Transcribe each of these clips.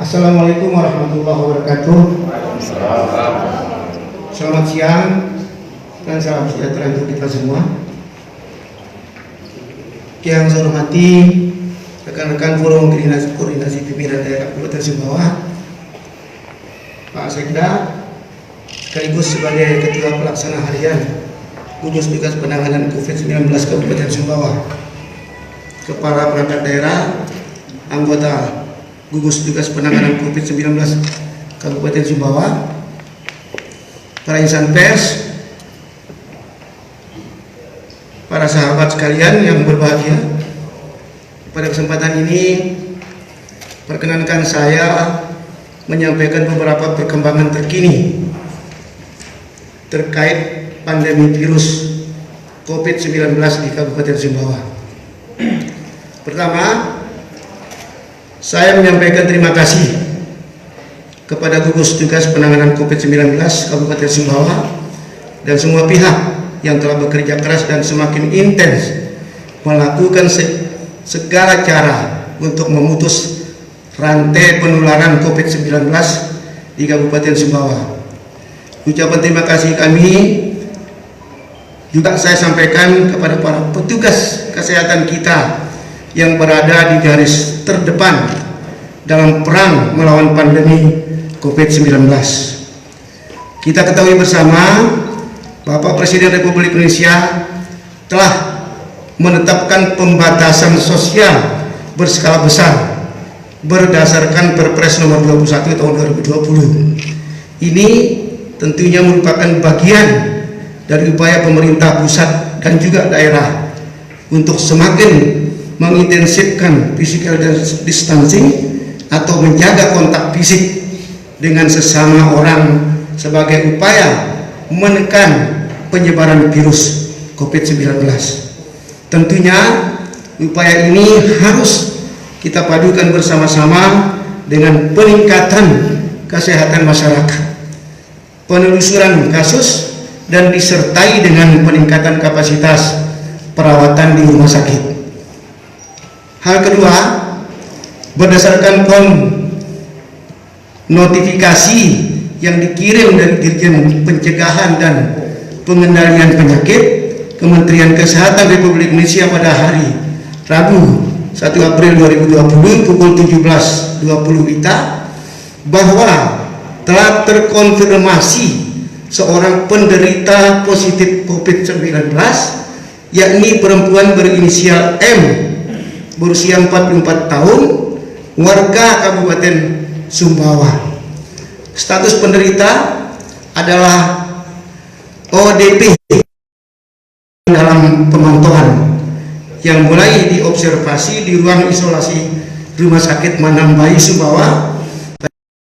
Assalamualaikum warahmatullahi wabarakatuh. Selamat siang dan salam sejahtera untuk kita semua. Yang saya hormati rekan-rekan forum koordinasi pimpinan daerah Kabupaten Sumbawa, Pak Sekda, sekaligus sebagai Ketua Pelaksana Harian Gugus Tugas Penanganan COVID-19 Kabupaten Sumbawa, kepala perangkat daerah, anggota Gugus Tugas Penanganan COVID-19 Kabupaten Sumbawa, para insan pers, para sahabat sekalian yang berbahagia. Pada kesempatan ini, perkenankan saya menyampaikan beberapa perkembangan terkini terkait pandemi virus COVID-19 di Kabupaten Sumbawa. Pertama, saya menyampaikan terima kasih kepada Gugus Tugas Penanganan COVID-19 Kabupaten Sumbawa dan semua pihak yang telah bekerja keras dan semakin intens melakukan segala cara untuk memutus rantai penularan COVID-19 di Kabupaten Sumbawa. Ucapan terima kasih kami juga saya sampaikan kepada para petugas kesehatan kita yang berada di garis terdepan dalam perang melawan pandemi COVID-19. Kita ketahui bersama, Bapak Presiden Republik Indonesia telah menetapkan pembatasan sosial berskala besar berdasarkan Perpres nomor 21 tahun 2020. Ini tentunya merupakan bagian dari upaya pemerintah pusat dan juga daerah untuk semakin mengintensifkan physical distancing atau menjaga kontak fisik dengan sesama orang sebagai upaya menekan penyebaran virus COVID-19. Tentunya upaya ini harus kita padukan bersama-sama dengan peningkatan kesehatan masyarakat, penelusuran kasus, dan disertai dengan peningkatan kapasitas perawatan di rumah sakit. Hal kedua, berdasarkan notifikasi yang dikirim dari Dirjen Pencegahan dan Pengendalian Penyakit Kementerian Kesehatan Republik Indonesia pada hari Rabu 1 April 2020 pukul 17.20 WITA bahwa telah terkonfirmasi seorang penderita positif COVID-19, yakni perempuan berinisial M, berusia 44 tahun, warga Kabupaten Sumbawa. Status penderita adalah ODP dalam pemantauan yang mulai diobservasi di ruang isolasi Rumah Sakit Mandam Bayi Sumbawa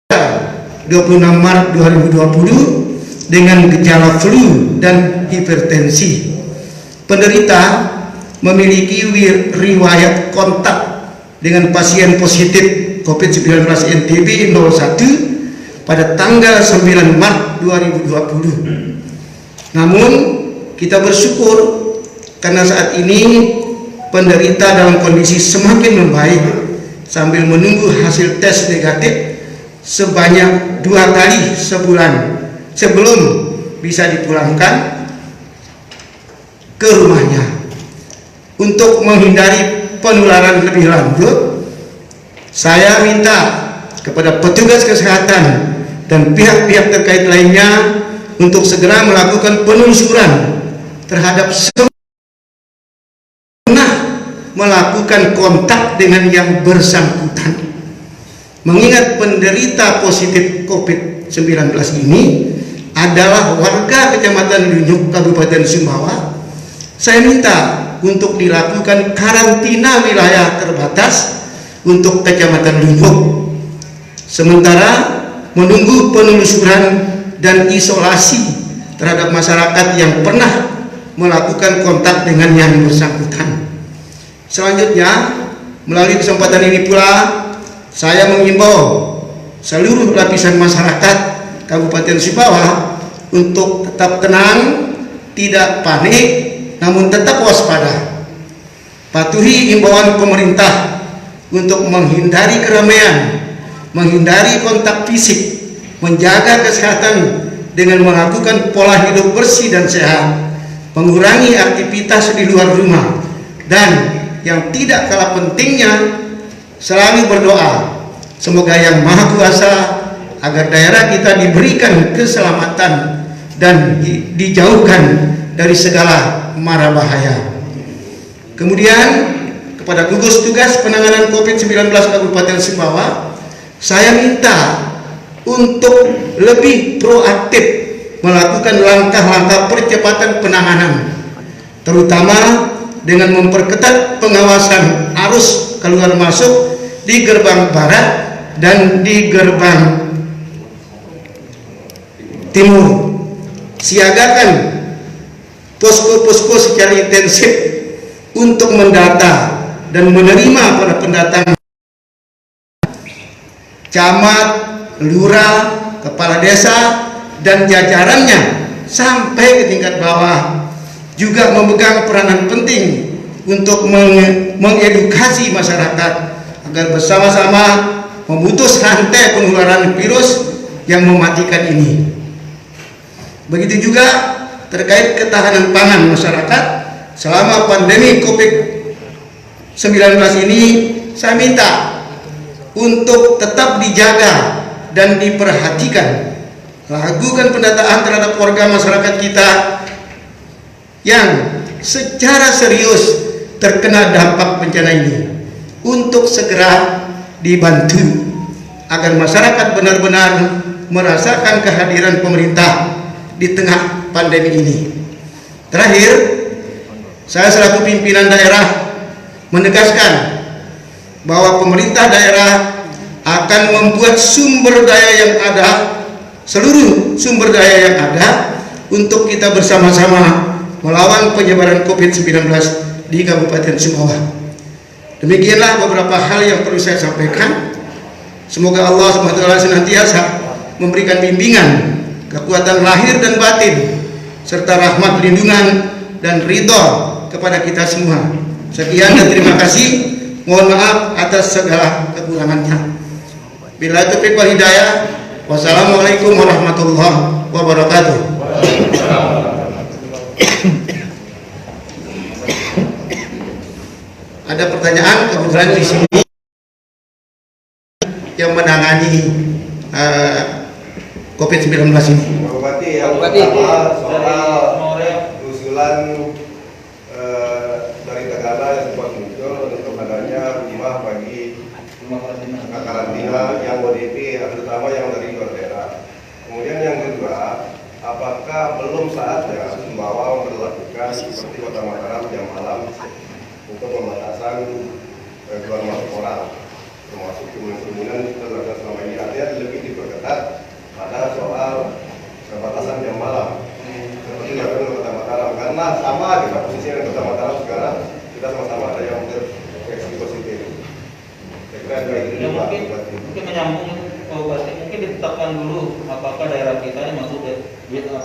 pada 26 Maret 2020 dengan gejala flu dan hipertensi. Penderita memiliki riwayat kontak dengan pasien positif COVID-19 NTB 01 pada tanggal 9 Maret 2020. Namun kita bersyukur karena saat ini penderita dalam kondisi semakin membaik sambil menunggu hasil tes negatif sebanyak 2 kali sebulan sebelum bisa dipulangkan ke rumahnya. Untuk menghindari penularan lebih lanjut, saya minta kepada petugas kesehatan dan pihak-pihak terkait lainnya untuk segera melakukan penelusuran terhadap semua melakukan kontak dengan yang bersangkutan. Mengingat penderita positif COVID-19 ini adalah warga Kecamatan Lunyuk, Kabupaten Sumbawa, saya minta untuk dilakukan karantina wilayah terbatas untuk Kecamatan Lunyuk, sementara menunggu penelusuran dan isolasi terhadap masyarakat yang pernah melakukan kontak dengan yang bersangkutan. Selanjutnya, melalui kesempatan ini pula saya mengimbau seluruh lapisan masyarakat Kabupaten Sumbawa untuk tetap tenang, tidak panik, namun tetap waspada. Patuhi imbauan pemerintah untuk menghindari keramaian, menghindari kontak fisik, menjaga kesehatan dengan melakukan pola hidup bersih dan sehat, mengurangi aktivitas di luar rumah, dan yang tidak kalah pentingnya selalu berdoa semoga Yang Maha Kuasa agar daerah kita diberikan keselamatan dan dijauhkan dari segala mara bahaya. Kemudian kepada gugus tugas penanganan COVID-19 Kabupaten Sumbawa, saya minta untuk lebih proaktif melakukan langkah-langkah percepatan penanganan, terutama dengan memperketat pengawasan arus keluar masuk di gerbang barat dan di gerbang timur. Siagakan posko-posko secara intensif untuk mendata dan menerima para pendatang, camat, lurah, kepala desa, dan jajarannya sampai ke tingkat bawah juga memegang peranan penting untuk mengedukasi masyarakat agar bersama-sama memutus rantai penularan virus yang mematikan ini. Begitu juga terkait ketahanan pangan masyarakat selama pandemi COVID-19 ini, saya minta untuk tetap dijaga dan diperhatikan. Lakukan pendataan terhadap warga masyarakat kita yang secara serius terkena dampak bencana ini untuk segera dibantu agar masyarakat benar-benar merasakan kehadiran pemerintah di tengah pandemi ini. Terakhir, saya selaku pimpinan daerah menegaskan bahwa pemerintah daerah akan membuat sumber daya yang ada, seluruh sumber daya yang ada untuk kita bersama-sama melawan penyebaran COVID-19 di Kabupaten Sumbawa. Demikianlah beberapa hal yang perlu saya sampaikan. Semoga Allah SWT senantiasa memberikan bimbingan, kekuatan lahir dan batin, serta rahmat lindungan dan ridho kepada kita semua. Sekian dan terima kasih. Mohon maaf atas segala kekurangannya. Bila taufiq wal hidayah. Wassalamualaikum warahmatullahi wabarakatuh. Ada pertanyaan, kebetulan di sini yang menangani COVID-19 ini. Bupati, yang pertama soal usulan dari Tegala yang sempat muncul untuk adanya rumah bagi karantina yang ODP, terutama yang dari luar daerah. Kemudian yang kedua, apakah belum saatnya Sumbawa memperlakukan seperti Kota Mataram jam malam untuk pembatasan keluar masuk orang, termasuk kerumunan terlakukan selama ini, artinya lebih diperketat pada soal pembatasan jam malam seperti dilakukan Kota Mataram, karena sama kita posisi dengan Kota Mataram sekarang, kita sama-sama ada yang terdeteksi positif. Saya kira ada ini juga. Mungkin menyambung Pak Bupati, mungkin ditetapkan dulu apakah daerah kita ini masuk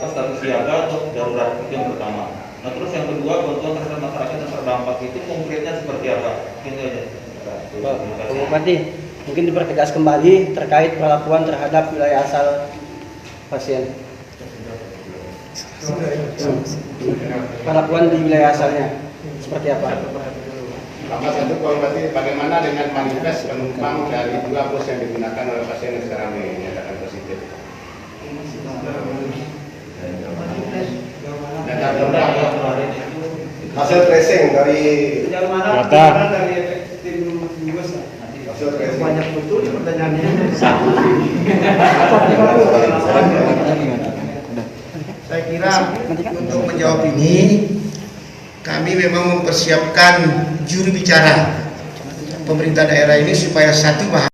status siaga atau darurat, itu yang pertama. Nah terus yang kedua, bantuan terhadap masyarakat yang terdampak itu konkretnya seperti apa? Gitu aja. Pak Bupati, mungkin dipertegas kembali terkait perlakuan terhadap wilayah asal pasien. Perlakuan di wilayah asalnya seperti apa? Sama satu, Pak Bupati, bagaimana dengan manifest penumpang dari 2 bus yang digunakan oleh pasien yang sekarang dinyatakan positif? Hasil tracing dari Data. hasil tracing. Banyak betul pertanyaannya. Saya kira untuk menjawab ini kami memang mempersiapkan juru bicara pemerintah daerah ini supaya satu bahasa